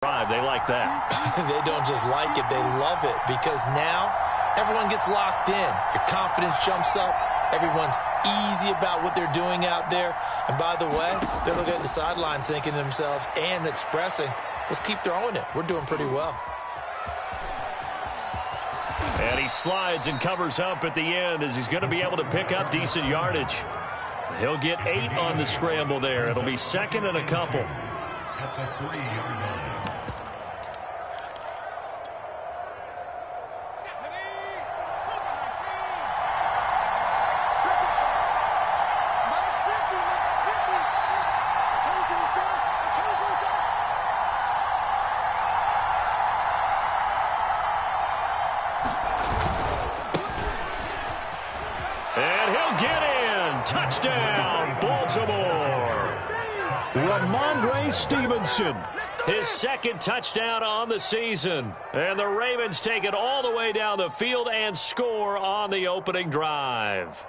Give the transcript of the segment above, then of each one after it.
They like that. They don't just like it, they love it, because now everyone gets locked in. Your confidence jumps up. Everyone's easy about what they're doing out there. And by the way, they're looking at the sideline thinking to themselves and expressing, let's keep throwing it. We're doing pretty well. And he slides and covers up at the end as he's going to be able to pick up decent yardage. He'll get 8 on the scramble there. It'll be second and a couple. At the 3, everybody. Touchdown, Baltimore. Ramondre Stevenson, his second touchdown on the season. And the Ravens take it all the way down the field and score on the opening drive.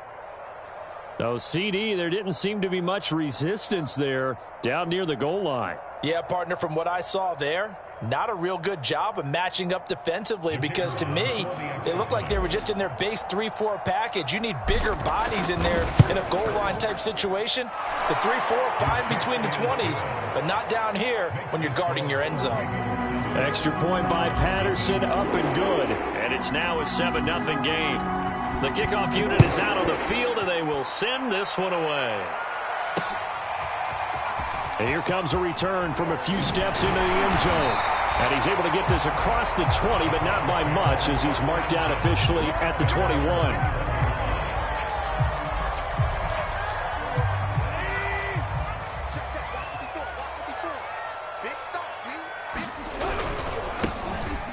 So, CD, there didn't seem to be much resistance there down near the goal line. Yeah, partner, from what I saw there, not a real good job of matching up defensively, because to me, they look like they were just in their base 3-4 package. You need bigger bodies in there in a goal line type situation. The 3-4 fine between the 20s, but not down here when you're guarding your end zone. Extra point by Patterson, up and good. And it's now a 7-0 game. The kickoff unit is out on the field, and they will send this one away. And here comes a return from a few steps into the end zone. And he's able to get this across the 20, but not by much, as he's marked down officially at the 21.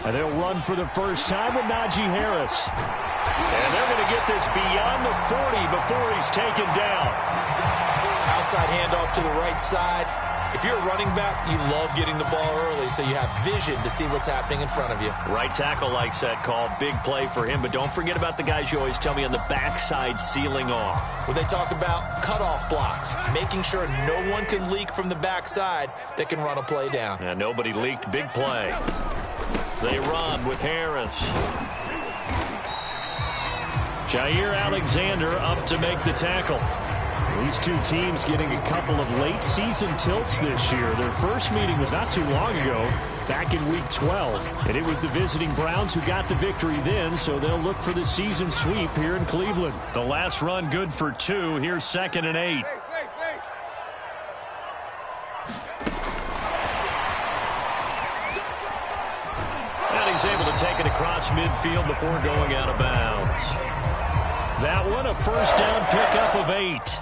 And they'll run for the first time with Najee Harris. And they're going to get this beyond the 40 before he's taken down. Outside handoff to the right side. If you're a running back, you love getting the ball early so you have vision to see what's happening in front of you. Right tackle likes that call. Big play for him. But don't forget about the guys you always tell me on the backside sealing off. When they talk about cutoff blocks, making sure no one can leak from the backside that can run a play down. And nobody leaked. Big play. They run with Harris. Jair Alexander up to make the tackle. These two teams getting a couple of late season tilts this year. Their first meeting was not too long ago, back in week 12. And it was the visiting Browns who got the victory then, so they'll look for the season sweep here in Cleveland. The last run good for 2. Here's 2nd and 8. And he's able to take it across midfield before going out of bounds. That one a first down pickup of 8.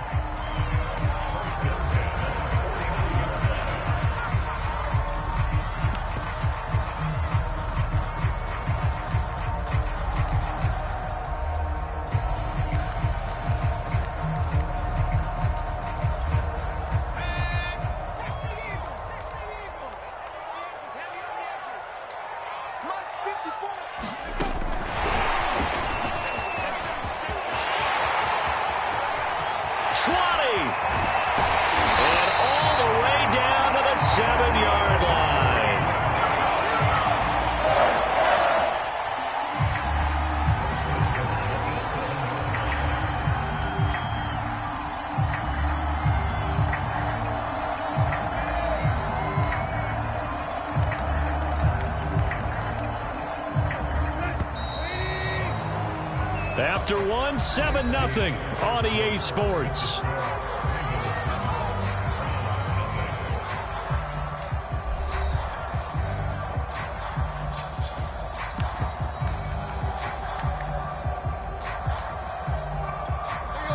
After one, 7-0 on EA Sports.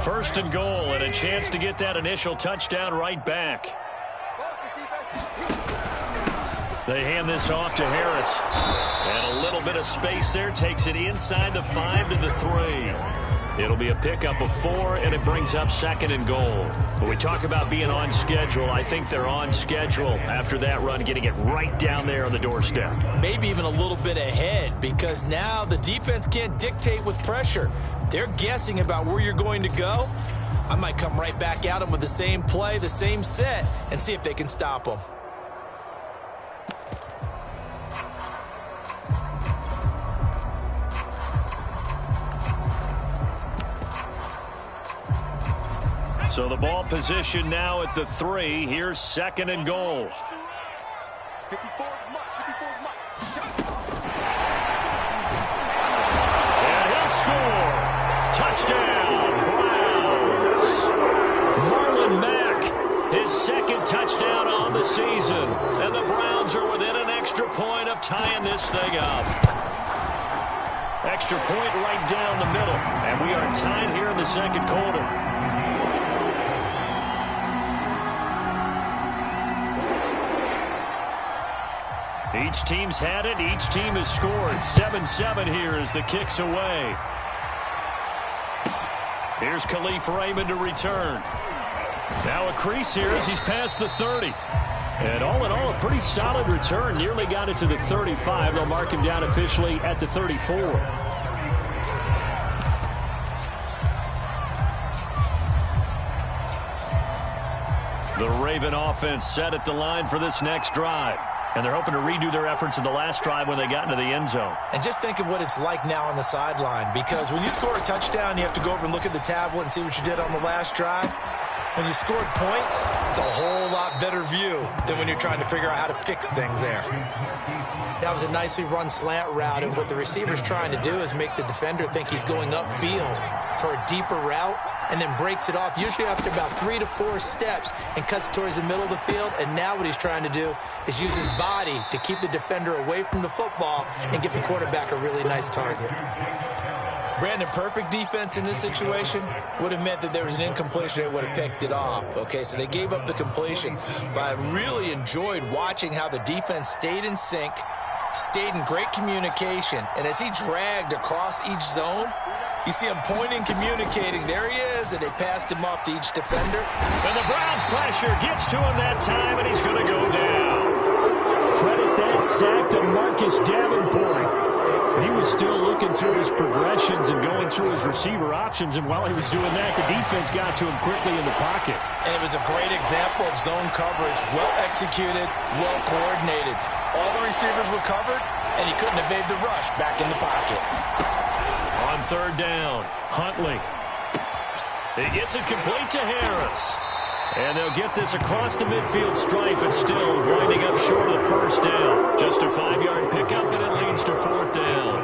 First and goal, and a chance to get that initial touchdown right back. They hand this off to Harris. And a little bit of space there. Takes it inside the 5 to the 3. It'll be a pickup of 4, and it brings up 2nd and goal. When we talk about being on schedule, I think they're on schedule after that run, getting it right down there on the doorstep. Maybe even a little bit ahead, because now the defense can't dictate with pressure. They're guessing about where you're going to go. I might come right back at them with the same play, the same set, and see if they can stop them. So the ball position now at the 3. Here's 2nd and goal. And he'll score. Touchdown, Browns. Marlon Mack, his 2nd touchdown on the season. And the Browns are within an extra point of tying this thing up. Extra point right down the middle. And we are tied here in the 2nd quarter. Each team's had it. Each team has scored. 7-7 here as the kick's away. Here's Khalif Raymond to return. Now a crease here as he's past the 30. And all in all, a pretty solid return. Nearly got it to the 35. They'll mark him down officially at the 34. The Raven offense set at the line for this next drive. And they're hoping to redo their efforts in the last drive when they got into the end zone. And just think of what it's like now on the sideline, because when you score a touchdown, you have to go over and look at the tablet and see what you did on the last drive. When you scored points, it's a whole lot better view than when you're trying to figure out how to fix things there. That was a nicely run slant route, and what the receiver's trying to do is make the defender think he's going upfield for a deeper route, and then breaks it off, usually after about 3 to 4 steps, and cuts towards the middle of the field. And now what he's trying to do is use his body to keep the defender away from the football and give the quarterback a really nice target. Brandon, perfect defense in this situation would have meant that there was an incompletion. They would have picked it off. Okay, so they gave up the completion. But I really enjoyed watching how the defense stayed in sync, stayed in great communication. And as he dragged across each zone, you see him pointing, communicating. There he is, and they passed him off to each defender. And the Browns pressure gets to him that time, and he's going to go down. Credit that sack to Marcus Davenport. He was still looking through his progressions and going through his receiver options, and while he was doing that, the defense got to him quickly in the pocket. And it was a great example of zone coverage, well executed, well coordinated. All the receivers were covered, and he couldn't evade the rush back in the pocket. On 3rd down, Huntley. He gets it complete to Harris. And they'll get this across the midfield stripe, but still winding up short of the 1st down. Just a 5-yard pickup, and it leads to 4th down.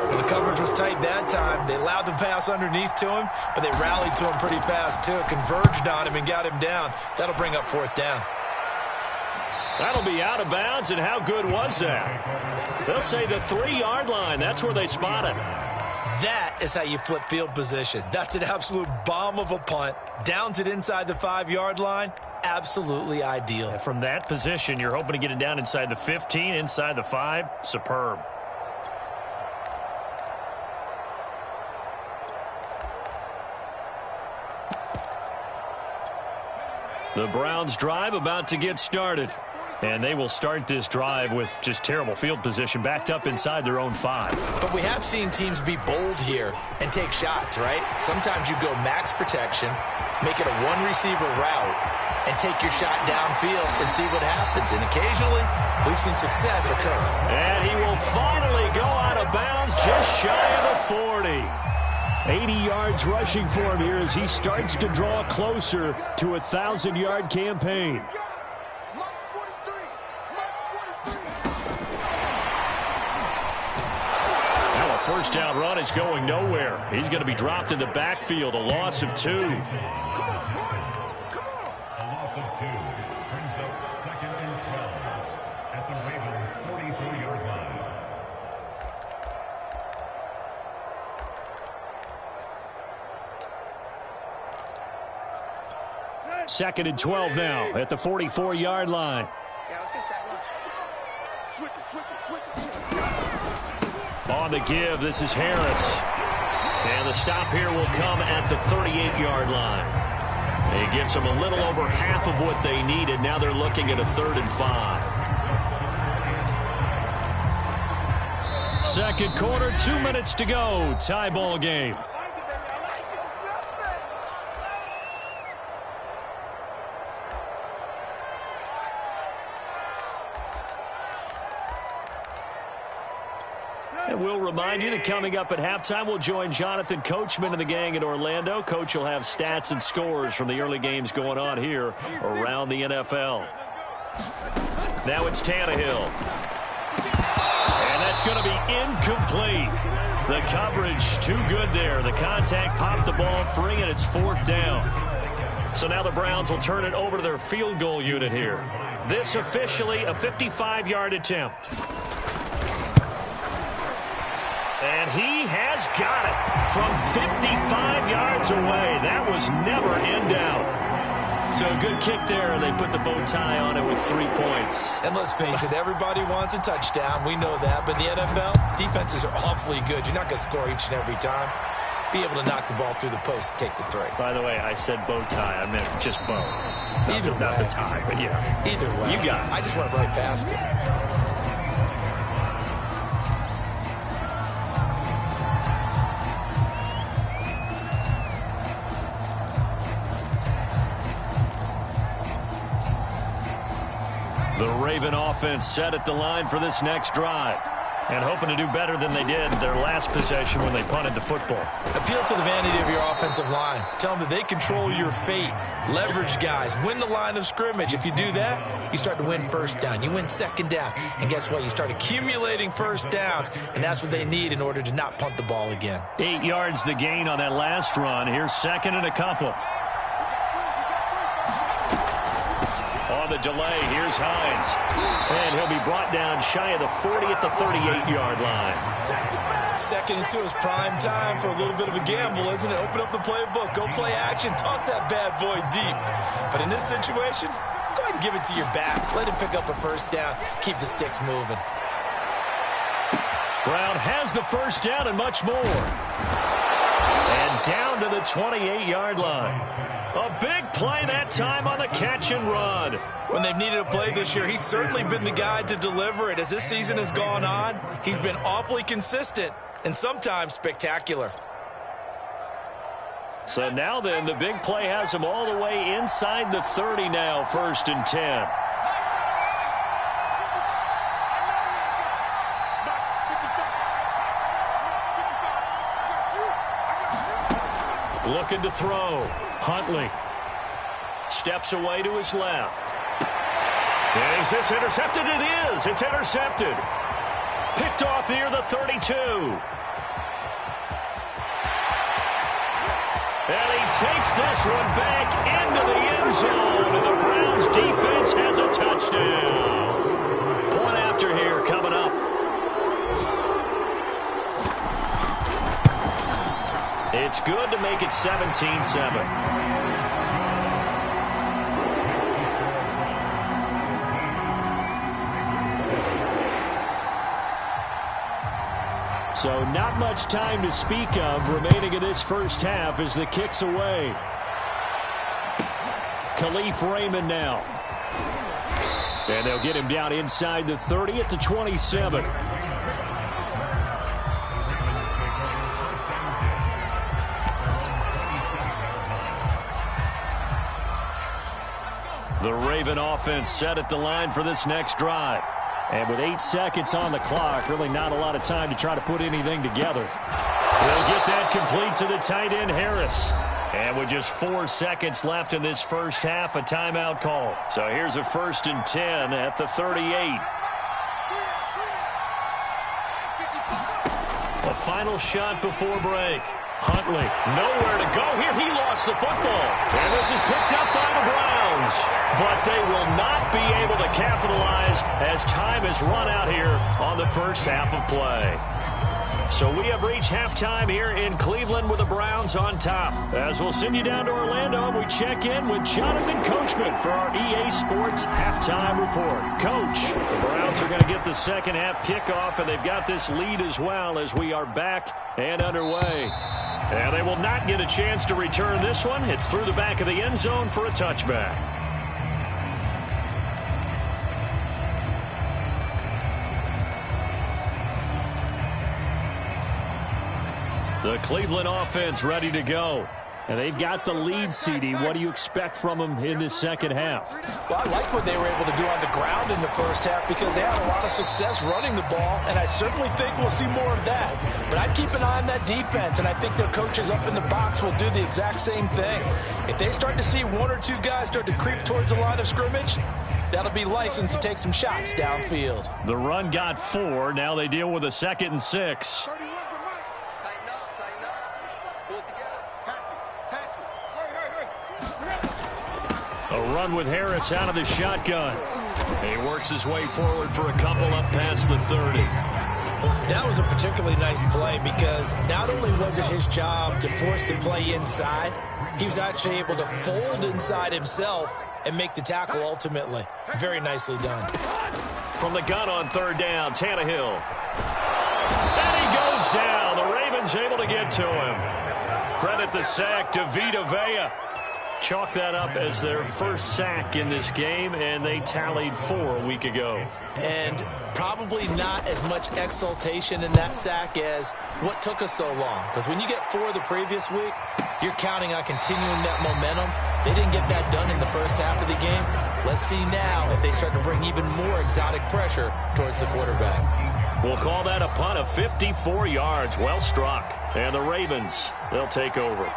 Well, the coverage was tight that time. They allowed the pass underneath to him, but they rallied to him pretty fast, too. Converged on him and got him down. That'll bring up 4th down. That'll be out of bounds, and how good was that? They'll say the 3-yard line. That's where they spot it. That is how you flip field position. That's an absolute bomb of a punt. Downs it inside the 5-yard line. Absolutely ideal. And from that position, you're hoping to get it down inside the 15, inside the 5. Superb. The Browns drive about to get started. And they will start this drive with just terrible field position, backed up inside their own 5. But we have seen teams be bold here and take shots, right? Sometimes you go max protection, make it a one-receiver route, and take your shot downfield and see what happens. And occasionally, we've seen success occur. And he will finally go out of bounds just shy of the 40. 80 yards rushing for him here as he starts to draw closer to a 1,000-yard campaign. First down run is going nowhere. He's going to be dropped in the backfield, a loss of 2. A loss of 2 brings up 2nd and 12 at the Ravens' 44-yard line. 2nd and 12 now at the 44-yard line. Yeah, let's get sack. Switch it. On the give, this is Harris. And the stop here will come at the 38-yard line. He gives them a little over half of what they needed. Now they're looking at a 3rd and 5. Second quarter, 2 minutes to go. Tie ball game. And we'll remind you that coming up at halftime, we'll join Jonathan Coachman and the gang in Orlando. Coach will have stats and scores from the early games going on here around the NFL. Now it's Tannehill. And that's going to be incomplete. The coverage too good there. The contact popped the ball free, and it's 4th down. So now the Browns will turn it over to their field goal unit here. This officially a 55-yard attempt. And he has got it from 55 yards away. That was never in doubt. So a good kick there, and they put the bow tie on it with 3 points. And let's face it, everybody wants a touchdown. We know that. But in the NFL, defenses are awfully good. You're not going to score each and every time. Be able to knock the ball through the post and take the 3. By the way, I said bow tie. I meant just bow. Not the tie, but yeah. Either way. You got it. I just went right past it. The Raven offense set at the line for this next drive. And hoping to do better than they did their last possession when they punted the football. Appeal to the vanity of your offensive line. Tell them that they control your fate. Leverage guys. Win the line of scrimmage. If you do that, you start to win first down. You win second down. And guess what? You start accumulating first downs. And that's what they need in order to not punt the ball again. 8 yards the gain on that last run. Here's 2nd and a couple. On the delay, here's Hines. And he'll be brought down shy of the 40 at the 38-yard line. 2nd and 2 is prime time for a little bit of a gamble, isn't it? Open up the playbook, go play action, toss that bad boy deep. But in this situation, go ahead and give it to your back. Let him pick up a first down. Keep the sticks moving. Brown has the first down and much more. And down to the 28-yard line. A big play that time on the catch and run. When they've needed a play this year, he's certainly been the guy to deliver it. As this season has gone on, he's been awfully consistent and sometimes spectacular. So now then, the big play has him all the way inside the 30 now, 1st and 10. Looking to throw. Huntley steps away to his left. And is this intercepted? It is. It's intercepted. Picked off near the 32. And he takes this one back into the end zone. And the Browns defense has a touchdown. Point after here coming up. It's good to make it 17-7. So not much time to speak of remaining in this first half as the kick's away. Khalif Raymond now. And they'll get him down inside the 30 at the 27. The Raven offense set at the line for this next drive. And with 8 seconds on the clock, really not a lot of time to try to put anything together. They'll get that complete to the tight end, Harris. And with just 4 seconds left in this first half, a timeout call. So here's a 1st and 10 at the 38. A final shot before break. Huntley, nowhere to go here. He lost the football. And this is picked up by the Browns. But they will not be able to capitalize as time has run out here on the first half of play. So we have reached halftime here in Cleveland with the Browns on top. As we'll send you down to Orlando, we check in with Jonathan Coachman for our EA Sports Halftime Report. Coach, the Browns are going to get the second half kickoff, and they've got this lead as well as we are back and underway. And they will not get a chance to return this one. It's through the back of the end zone for a touchback. The Cleveland offense ready to go. And they've got the lead, CD. What do you expect from them in this second half? Well, I like what they were able to do on the ground in the first half because they had a lot of success running the ball, and I certainly think we'll see more of that. But I'd keep an eye on that defense, and I think their coaches up in the box will do the exact same thing. If they start to see one or two guys start to creep towards the line of scrimmage, that'll be licensed to take some shots downfield. The run got 4. Now they deal with a 2nd and 6. A run with Harris out of the shotgun. He works his way forward for a couple up past the 30. That was a particularly nice play because not only was it his job to force the play inside, he was actually able to fold inside himself and make the tackle ultimately. Very nicely done. From the gun on 3rd down, Tannehill. And he goes down. The Ravens able to get to him. Credit the sack to Vita Vea. Chalk that up as their first sack in this game, and they tallied 4 a week ago. And probably not as much exultation in that sack as what took us so long. Because when you get 4 the previous week, you're counting on continuing that momentum. They didn't get that done in the first half of the game. Let's see now if they start to bring even more exotic pressure towards the quarterback. We'll call that a punt of 54 yards. Well struck. And the Ravens, they'll take over.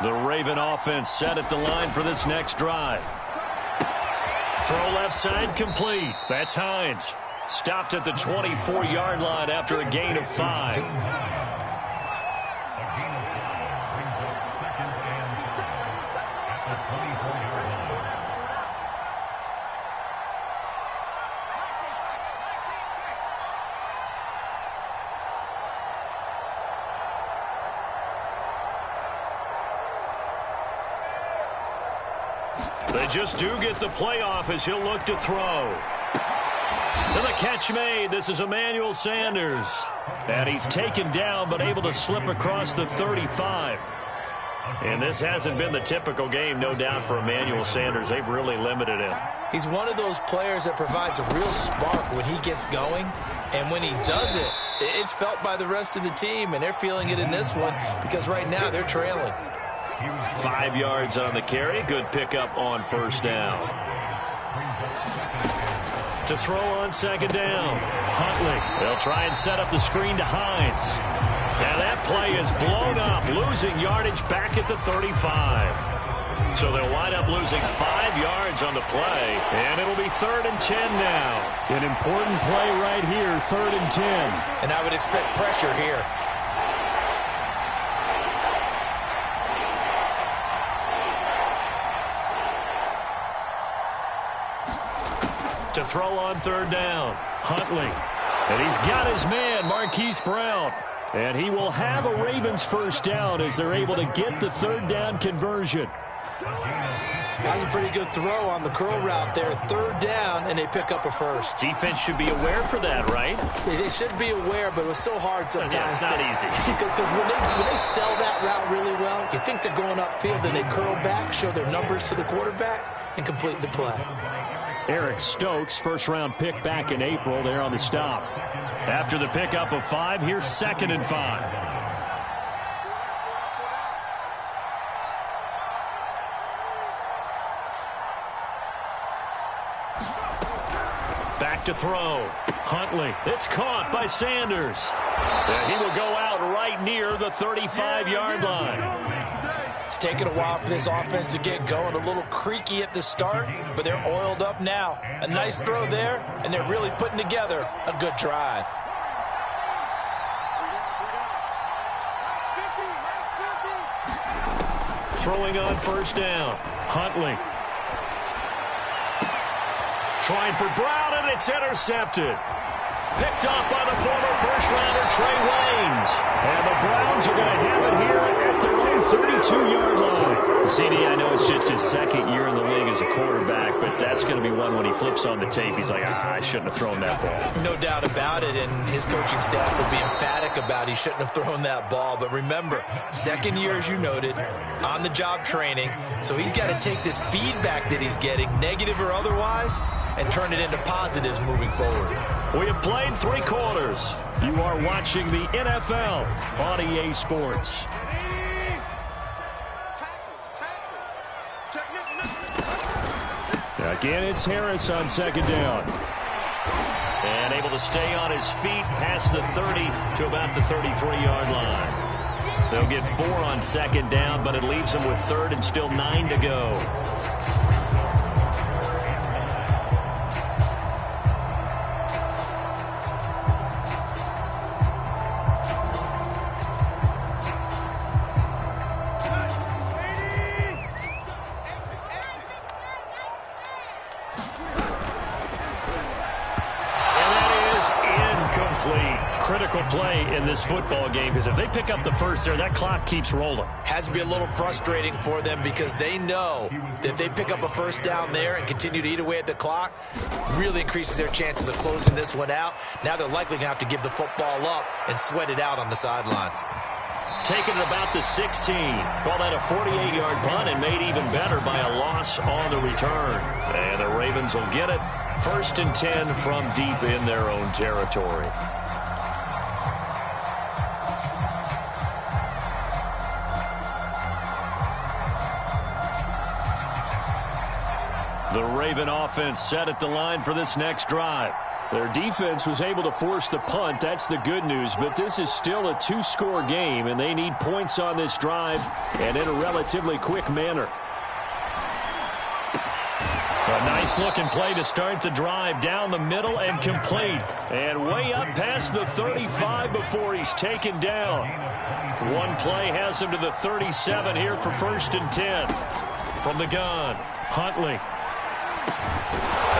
The Raven offense set at the line for this next drive. Throw left side complete. That's Hines. Stopped at the 24-yard line after a gain of 5. They just do get the playoff as he'll look to throw. And the catch made. This is Emmanuel Sanders. And he's taken down but able to slip across the 35. And this hasn't been the typical game, no doubt, for Emmanuel Sanders. They've really limited him. He's one of those players that provides a real spark when he gets going. And when he does it, it's felt by the rest of the team. And they're feeling it in this one because right now they're trailing. 5 yards on the carry. Good pickup on 1st down. To throw on 2nd down. Huntley. They'll try and set up the screen to Hines. And that play is blown up, losing yardage back at the 35. So they'll wind up losing 5 yards on the play, and it'll be 3rd and 10 now. An important play right here, 3rd and 10. And I would expect pressure here. To throw on 3rd down, Huntley. And he's got his man, Marquise Brown. And he will have a Ravens 1st down as they're able to get the 3rd down conversion. That's a pretty good throw on the curl route there. 3rd down, and they pick up a 1st. Defense should be aware for that, right? They should be aware, but it was so hard sometimes. Yeah, it's not easy. Because when they sell that route really well, you think they're going upfield, then they curl back, show their numbers to the quarterback, and complete the play. Eric Stokes, 1st-round pick back in April, there on the stop. After the pickup of 5, here's 2nd and 5. Back to throw. Huntley. It's caught by Sanders. And he will go out right near the 35-yard line. It's taken a while for this offense to get going. A little creaky at the start, but they're oiled up now. A nice throw there, and they're really putting together a good drive. Throwing on 1st down. Huntley. Trying for Brown, and it's intercepted. Picked off by the former 1st-rounder, Trey Waynes. And the Browns are going to have it here at their own 32-yard line. CD, I know it's just his 2nd year in the league as a quarterback, but that's going to be one when he flips on the tape. He's like, I shouldn't have thrown that ball. No doubt about it, and his coaching staff will be emphatic about he shouldn't have thrown that ball. But remember, 2nd year, as you noted, on-the-job training, so he's got to take this feedback that he's getting, negative or otherwise, and turn it into positives moving forward. We have played 3 quarters. You are watching the NFL on EA Sports. Again, it's Harris on second down. And able to stay on his feet past the 30 to about the 33-yard line. They'll get 4 on second down, but it leaves them with third and still 9 to go. Critical play in this football game, because if they pick up the first there, that clock keeps rolling. Has to be a little frustrating for them because they know that if they pick up a first down there and continue to eat away at the clock, really increases their chances of closing this one out. Now they're likely going to have to give the football up and sweat it out on the sideline. Taken at about the 16. Call that a 48-yard punt and made even better by a loss on the return. And the Ravens will get it. 1st and 10 from deep in their own territory. The Raven offense set at the line for this next drive. Their defense was able to force the punt. That's the good news. But this is still a 2-score game, and they need points on this drive and in a relatively quick manner. A nice-looking play to start the drive down the middle and complete. And way up past the 35 before he's taken down. One play has him to the 37 here for 1st and 10. From the gun, Huntley.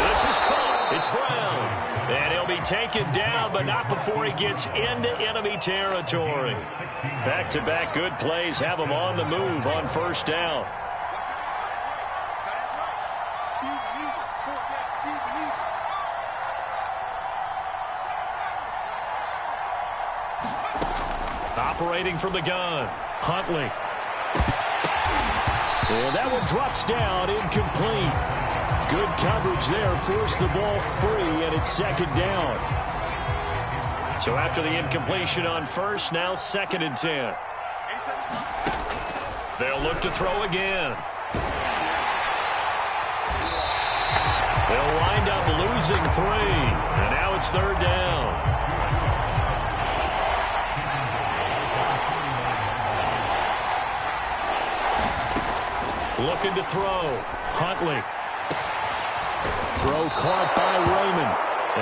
This is caught. It's Brown. And he'll be taken down, but not before he gets into enemy territory. Back-to-back good plays have him on the move on 1st down. Operating from the gun, Huntley. And that one drops down, incomplete. Good coverage there, forced the ball free, and it's 2nd down. So after the incompletion on 1st, now 2nd and 10. They'll look to throw again. They'll wind up losing 3, and now it's 3rd down. Looking to throw. Huntley. Throw caught by Raymond.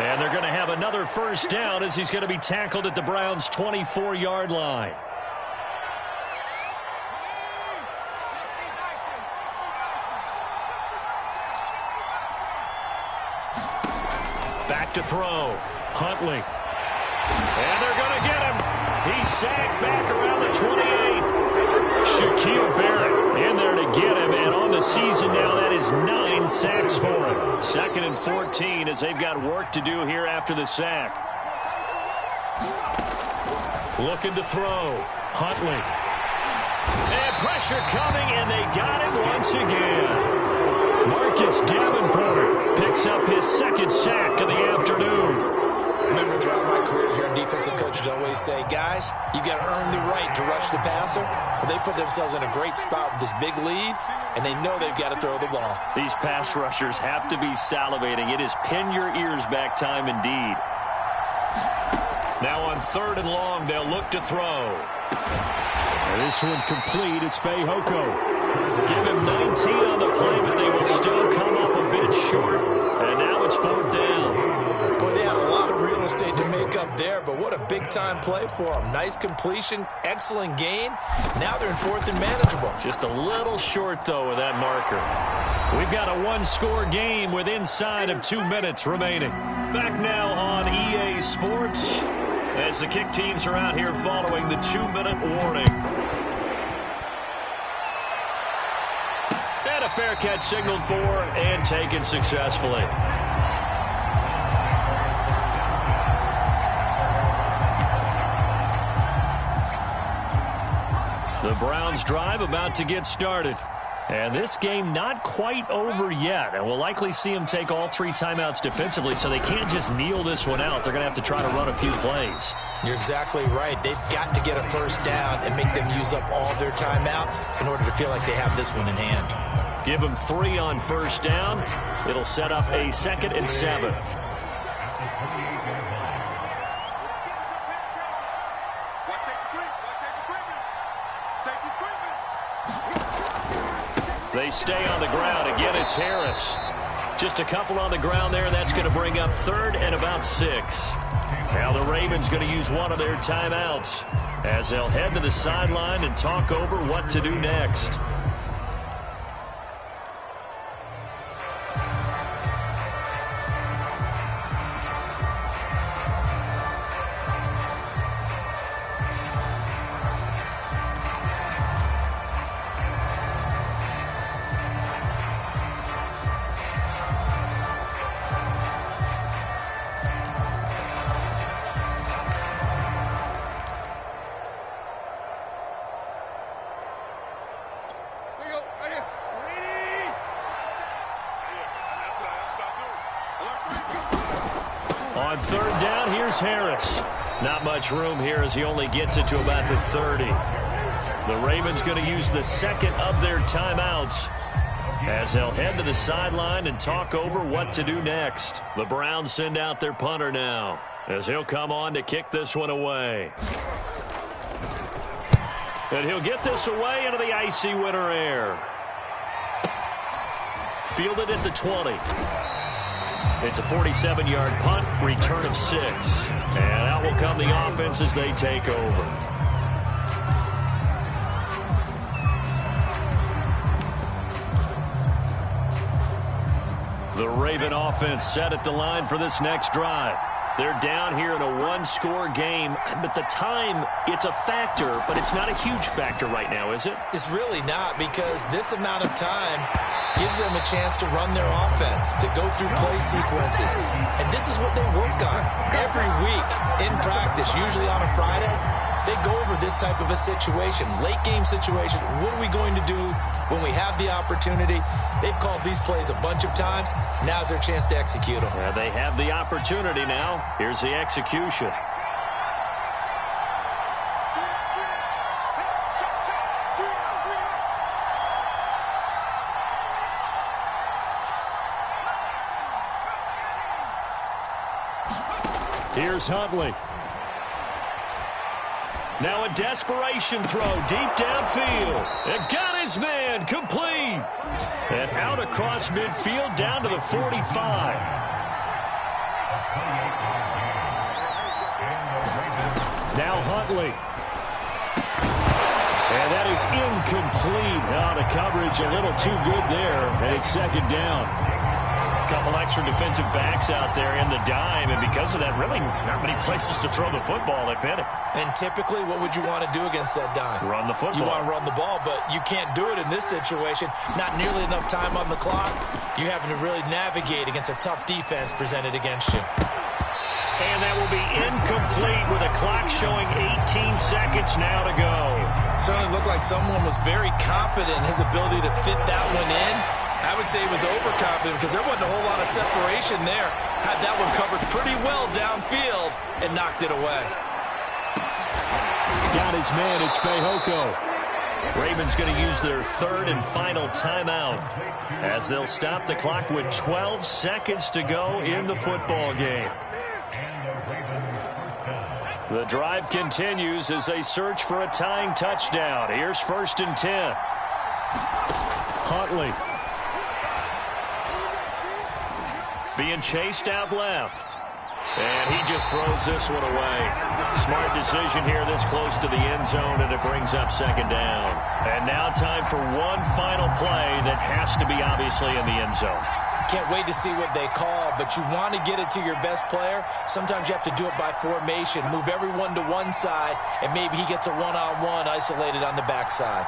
And they're going to have another 1st down as he's going to be tackled at the Browns' 24-yard line. Back to throw. Huntley. And they're going to get him. He's sacked back around the 28. Shaquille Barrett in there to get him, and on the season now, that is 9 sacks for him. 2nd and 14 as they've got work to do here after the sack. Looking to throw. Huntley. And pressure coming, and they got him once again. Marcus Davenport picks up his 2nd sack of the afternoon. Remember, throughout my career here, defensive coaches always say, guys, you got to earn the right to rush the passer. Well, they put themselves in a great spot with this big lead, and they know they've got to throw the ball. These pass rushers have to be salivating. It is pin your ears back time indeed. Now on 3rd and long, they'll look to throw. And this one complete. It's Fehoko. Give him 19 on the play, but they will still come up a bit short. And now it's 4th down. Boy, they had a lot of real estate to make up there, but what a big-time play for them. Nice completion, excellent gain. Now they're in 4th and manageable. Just a little short, though, of that marker. We've got a 1-score game with inside of 2 minutes remaining. Back now on EA Sports as the kick teams are out here following the 2-minute warning. And a fair catch signaled for and taken successfully. The Browns drive about to get started. And this game not quite over yet. And we'll likely see them take all 3 timeouts defensively, so they can't just kneel this one out. They're going to have to try to run a few plays. You're exactly right. They've got to get a 1st down and make them use up all their timeouts in order to feel like they have this one in hand. Give him 3 on first down. It'll set up a 2nd and 7. They stay on the ground. Again, it's Harris. Just a couple on the ground there. That's going to bring up 3rd and about 6. Now the Ravens going to use one of their timeouts as they'll head to the sideline and talk over what to do next. On 3rd down, here's Harris. Not much room here as he only gets it to about the 30. The Ravens going to use the 2nd of their timeouts as they'll head to the sideline and talk over what to do next. The Browns send out their punter now as he'll come on to kick this one away. And he'll get this away into the icy winter air. Fielded at the 20. It's a 47-yard punt, return of 6. And out will come the offense as they take over. The Raven offense set at the line for this next drive. They're down here in a 1-score game, but the time, it's a factor, but it's not a huge factor right now, is it? It's really not, because this amount of time gives them a chance to run their offense, to go through play sequences. And this is what they work on every week in practice, usually on a Friday. They go over this type of a situation, late game situation. What are we going to do when we have the opportunity? They've called these plays a bunch of times. Now's their chance to execute them. Yeah, they have the opportunity now. Here's the execution. Here's Huntley. Now a desperation throw deep downfield. And got his man complete. And out across midfield down to the 45. Now Huntley. And that is incomplete. Now the coverage a little too good there. And it's 2nd down. Couple extra defensive backs out there in the dime, and because of that, really not many places to throw the football, if any. And typically, what would you want to do against that dime? Run the football. You want to run the ball, but you can't do it in this situation. Not nearly enough time on the clock. You're having to really navigate against a tough defense presented against you. And that will be incomplete with a clock showing 18 seconds now to go. Certainly looked like someone was very confident in his ability to fit that one in. I would say he was overconfident because there wasn't a whole lot of separation there. Had that one covered pretty well downfield and knocked it away. Got his man. It's Fehoko. Ravens going to use their 3rd and final timeout as they'll stop the clock with 12 seconds to go in the football game. The drive continues as they search for a tying touchdown. Here's 1st and 10. Huntley. Being chased out left. And he just throws this one away. Smart decision here this close to the end zone, and it brings up 2nd down. And now time for one final play that has to be obviously in the end zone. Can't wait to see what they call, but you want to get it to your best player. Sometimes you have to do it by formation. Move everyone to one side, and maybe he gets a one-on-one isolated on the backside.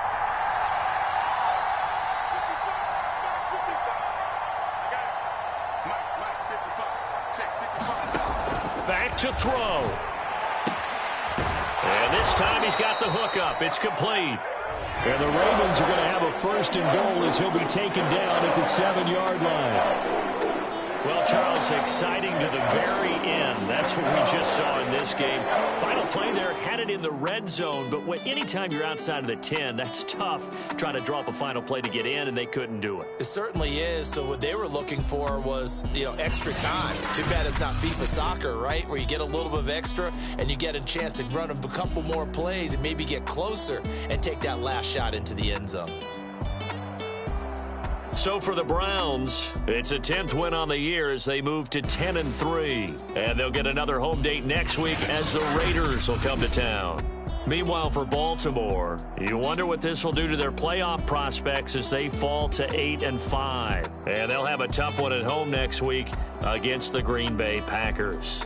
Back to throw. And this time he's got the hook up. It's complete. And the Ravens are going to have a 1st and goal as he'll be taken down at the 7-yard line. Well, Charles, exciting to the very end. That's what we just saw in this game. Final play there, had it in the red zone, but anytime you're outside of the 10, that's tough trying to draw up a final play to get in, and they couldn't do it. It certainly is. So what they were looking for was, extra time. Too bad it's not FIFA soccer, right, where you get a little bit of extra and you get a chance to run a couple more plays and maybe get closer and take that last shot into the end zone. So for the Browns, it's a 10th win on the year as they move to 10-3. And they'll get another home date next week as the Raiders will come to town. Meanwhile, for Baltimore, you wonder what this will do to their playoff prospects as they fall to 8-5. And they'll have a tough one at home next week against the Green Bay Packers.